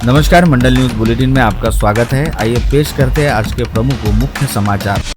नमस्कार, मंडल news bulletin में आपका स्वागत है। आइए पेश करते हैं आज के प्रमुख व मुख्य समाचार।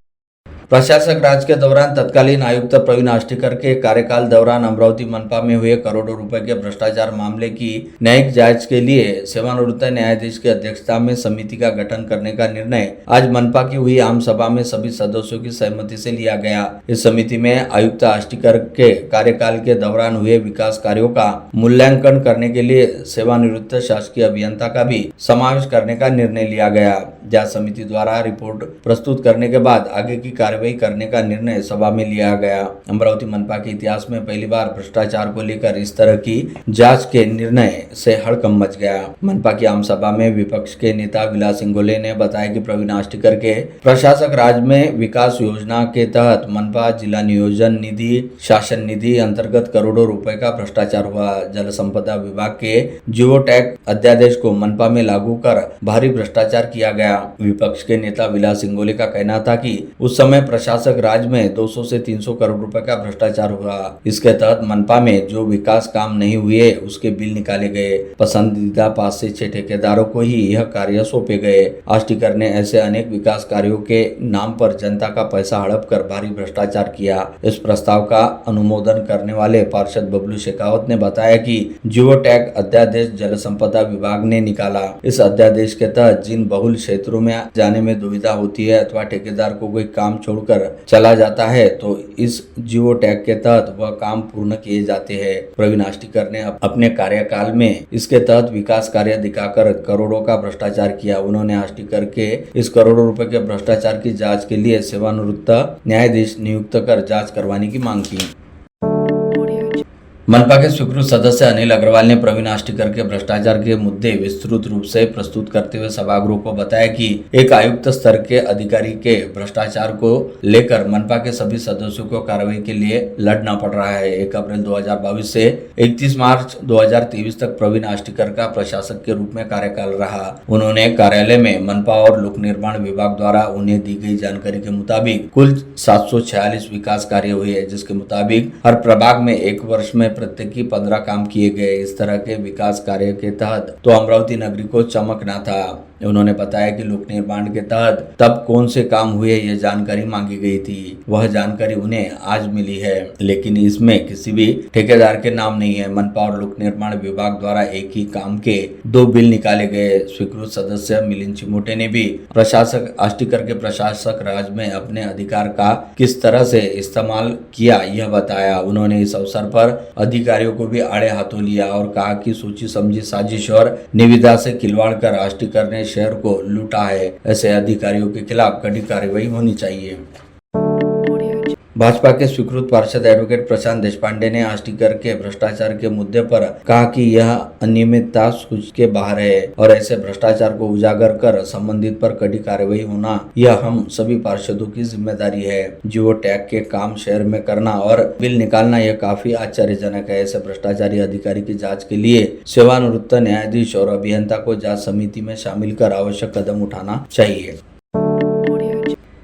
प्रशासक राज के दौरान तत्कालीन आयुक्त प्रवीण आष्टीकर के कार्यकाल दौरान अमरावती मनपा में हुए करोड़ों रुपए के भ्रष्टाचार मामले की न्यायिक जांच के लिए सेवानिवृत्त न्यायाधीश की अध्यक्षता में समिति का गठन करने का निर्णय आज मनपा की हुई आम सभा में सभी सदस्यों की सहमति से लिया गया। इस समिति में आयुक्त आष्टीकर के कार्यकाल के दौरान हुए विकास कार्यों का मूल्यांकन करने के लिए सेवानिवृत्त शासकीय अभियंता का भी समावेश करने का निर्णय लिया गया। जांच समिति द्वारा रिपोर्ट प्रस्तुत करने के बाद आगे की कार्रवाई करने का निर्णय सभा में लिया गया। अमरावती मनपा के इतिहास में पहली बार भ्रष्टाचार को लेकर इस तरह की जांच के निर्णय से हड़कंप मच गया। मनपा की आम सभा में विपक्ष के नेता विलास सिंगोले ने बताया कि प्रवीण आष्टीकर के प्रशासक राज में विकास योजना के तहत मनपा जिला नियोजन निधि, शासन निधि अंतर्गत करोड़ों रुपए का भ्रष्टाचार हुआ। जल संपदा विभाग के जियो टैग अध्यादेश को मनपा में लागू कर भारी भ्रष्टाचार किया गया। विपक्ष के नेता विलास सिंगोले का कहना था कि उस समय प्रशासक राज में 200 से 300 करोड़ रुपए का भ्रष्टाचार हुआ। इसके तहत मनपा में जो विकास काम नहीं हुए उसके बिल निकाले गए। पसंदीदा 5 से 6 ठेकेदारों को ही यह कार्य सौंपे गए। आष्टीकर ने ऐसे अनेक विकास कार्यों के नाम पर जनता का पैसा हड़प कर भारी भ्रष्टाचार किया। इस प्रस्ताव का अनुमोदन करने वाले पार्षद बबलू शेखावत ने बताया कि जियो टैग अध्यादेश जल संपदा विभाग ने निकाला। इस अध्यादेश के तहत जिन बहुल क्षेत्रों में जाने में दुविधा होती है अथवा ठेकेदार को कोई काम छोड़कर चला जाता है तो इस जियो टैग के तहत वह काम पूर्ण किए जाते हैं। प्रवीण आष्टीकर ने अपने कार्यकाल में इसके तहत विकास कार्य दिखाकर करोड़ों का भ्रष्टाचार किया। उन्होंने आष्टीकर के इस करोड़ों रुपए के भ्रष्टाचार की जांच के लिए सेवानिवृत्त न्यायाधीश नियुक्त कर जांच करवाने की मांग की। मनपा के स्वीकृत सदस्य अनिल अग्रवाल ने प्रवीण आष्टीकर के भ्रष्टाचार के मुद्दे विस्तृत रूप से प्रस्तुत करते हुए सभागृह को बताया कि एक आयुक्त स्तर के अधिकारी के भ्रष्टाचार को लेकर मनपा के सभी सदस्यों को कार्रवाई के लिए लड़ना पड़ रहा है। 1 अप्रैल 2022 से 31 मार्च 2023 तक प्रवीण आष्टीकर का प्रशासक के रूप में कार्यकाल रहा। उन्होंने कार्यालय में मनपा और लोक निर्माण विभाग द्वारा उन्हें दी गई जानकारी के मुताबिक कुल 746 विकास कार्य हुए, जिसके मुताबिक हर प्रभाग में 1 वर्ष में प्रत्येक की 15 काम किए गए। इस तरह के विकास कार्य के तहत तो अमरावती नगरी को चमकना था। उन्होंने बताया कि लोक निर्माण के तहत तब कौन से काम हुए ये जानकारी मांगी गई थी। वह जानकारी उन्हें आज मिली है, लेकिन इसमें किसी भी ठेकेदार के नाम नहीं है। मनपा और लोक निर्माण विभाग द्वारा एक ही काम के 2 बिल निकाले गए। स्वीकृत सदस्य मिलिंद चिमोटे ने भी प्रशासक आष्टीकर के प्रशासक राज में अपने अधिकार का किस तरह से इस्तेमाल किया यह बताया। उन्होंने इस अवसर पर अधिकारियों को भी आड़े हाथों लिया और कहा कि सोची समझी साजिश और निविदा से खिलवाड़ कर आष्टीकर ने शहर को लूटा है। ऐसे अधिकारियों के खिलाफ कड़ी कार्रवाई होनी चाहिए। भाजपा के स्वीकृत पार्षद एडवोकेट प्रशांत देशपांडे ने आष्टीकर के भ्रष्टाचार के मुद्दे पर कहा कि यह अनियमितता सूझ के बाहर है और ऐसे भ्रष्टाचार को उजागर कर संबंधित पर कड़ी कार्रवाई होना यह हम सभी पार्षदों की जिम्मेदारी है। जियो टैग के काम शहर में करना और बिल निकालना यह काफी आश्चर्यजनक है। ऐसे भ्रष्टाचारी अधिकारी की जाँच के लिए सेवानिवृत्त न्यायाधीश और अभियंता को जाँच समिति में शामिल कर आवश्यक कदम उठाना चाहिए।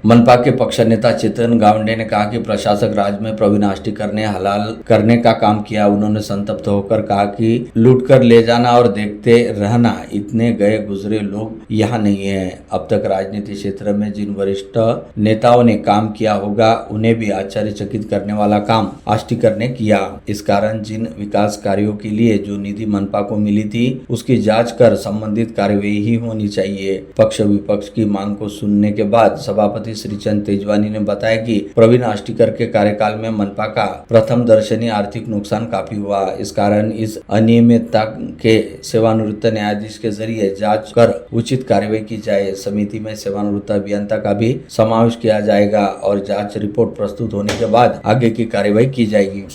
मनपा के पक्ष नेता चेतन गावंडे ने कहा कि प्रशासक राज में प्रवीण आष्टीकर ने हलाल करने का काम किया। उन्होंने संतप्त होकर कहा कि लूट कर ले जाना और देखते रहना, इतने गए गुजरे लोग यहाँ नहीं है। अब तक राजनीति क्षेत्र में जिन वरिष्ठ नेताओं ने काम किया होगा उन्हें भी आश्चर्यचकित करने वाला काम आष्टीकर ने किया। इस कारण जिन विकास कार्यों के लिए जो निधि मनपा को मिली थी उसकी जाँच कर संबंधित कार्यवाही ही होनी चाहिए। पक्ष विपक्ष की मांग को सुनने के बाद सभापति श्रीचंद तेजवानी ने बताया कि प्रवीण आष्टीकर के कार्यकाल में मनपा का प्रथम दर्शनीय आर्थिक नुकसान काफी हुआ। इस कारण इस अनियमितता के सेवानिवृत्त न्यायाधीश के जरिए जांच कर उचित कार्रवाई की जाए। समिति में सेवानिवृत्त अभियंता का भी समावेश किया जाएगा और जांच रिपोर्ट प्रस्तुत होने के बाद आगे की कार्रवाई की जाएगी।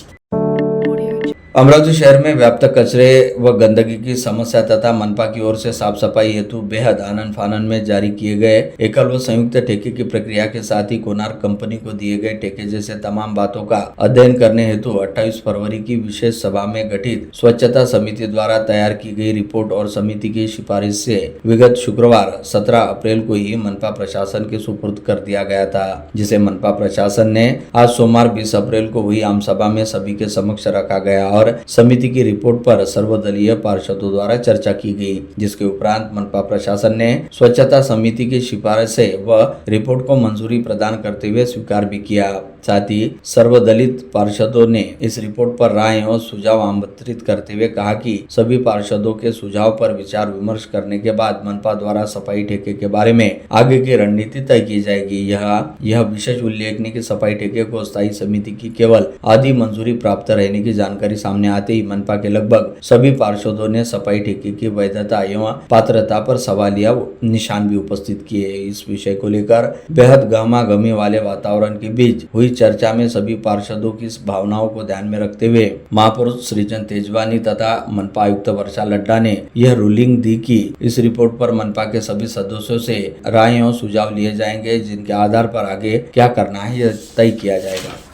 अमरावती शहर में व्याप्त कचरे व गंदगी की समस्या तथा मनपा की ओर से साफ सफाई हेतु बेहद आनन फानन में जारी किए गए एकल व संयुक्त ठेके की प्रक्रिया के साथ ही कोणार्क कंपनी को दिए गए ठेके जैसे तमाम बातों का अध्ययन करने हेतु 28 फरवरी की विशेष सभा में गठित स्वच्छता समिति द्वारा तैयार की गई रिपोर्ट और समिति की सिफारिश से विगत शुक्रवार 17 अप्रैल को ही मनपा प्रशासन के सुपुर्द कर दिया गया था, जिसे मनपा प्रशासन ने आज सोमवार 20 अप्रैल को हुई आम सभा में सभी के समक्ष रखा गया और पर समिति की रिपोर्ट पर सर्वदलीय पार्षदों द्वारा चर्चा की गई, जिसके उपरांत मनपा प्रशासन ने स्वच्छता समिति की सिफारिशें व रिपोर्ट को मंजूरी प्रदान करते हुए स्वीकार भी किया। साथ ही सर्वदलित पार्षदों ने इस रिपोर्ट पर राय और सुझाव आमंत्रित करते हुए कहा कि सभी पार्षदों के सुझाव पर विचार विमर्श करने के बाद मनपा द्वारा सफाई ठेके के बारे में आगे की रणनीति तय की जाएगी। यह विशेष उल्लेखनीय कि सफाई ठेके को स्थायी समिति की केवल आधी मंजूरी प्राप्त रहने की जानकारी सामने आते ही मनपा के लगभग सभी पार्षदों ने सफाई ठेके की वैधता एवं पात्रता पर सवालिया निशान भी उपस्थित किए। इस विषय को लेकर बेहद गहमागहमी वाले वातावरण के बीच हुई चर्चा में सभी पार्षदों की भावनाओं को ध्यान में रखते हुए महापौर सृजन तेजवानी तथा मनपा आयुक्त वर्षा लड्डा ने यह रूलिंग दी कि इस रिपोर्ट पर मनपा के सभी सदस्यों से राय और सुझाव लिए जाएंगे, जिनके आधार पर आगे क्या करना है यह तय किया जाएगा।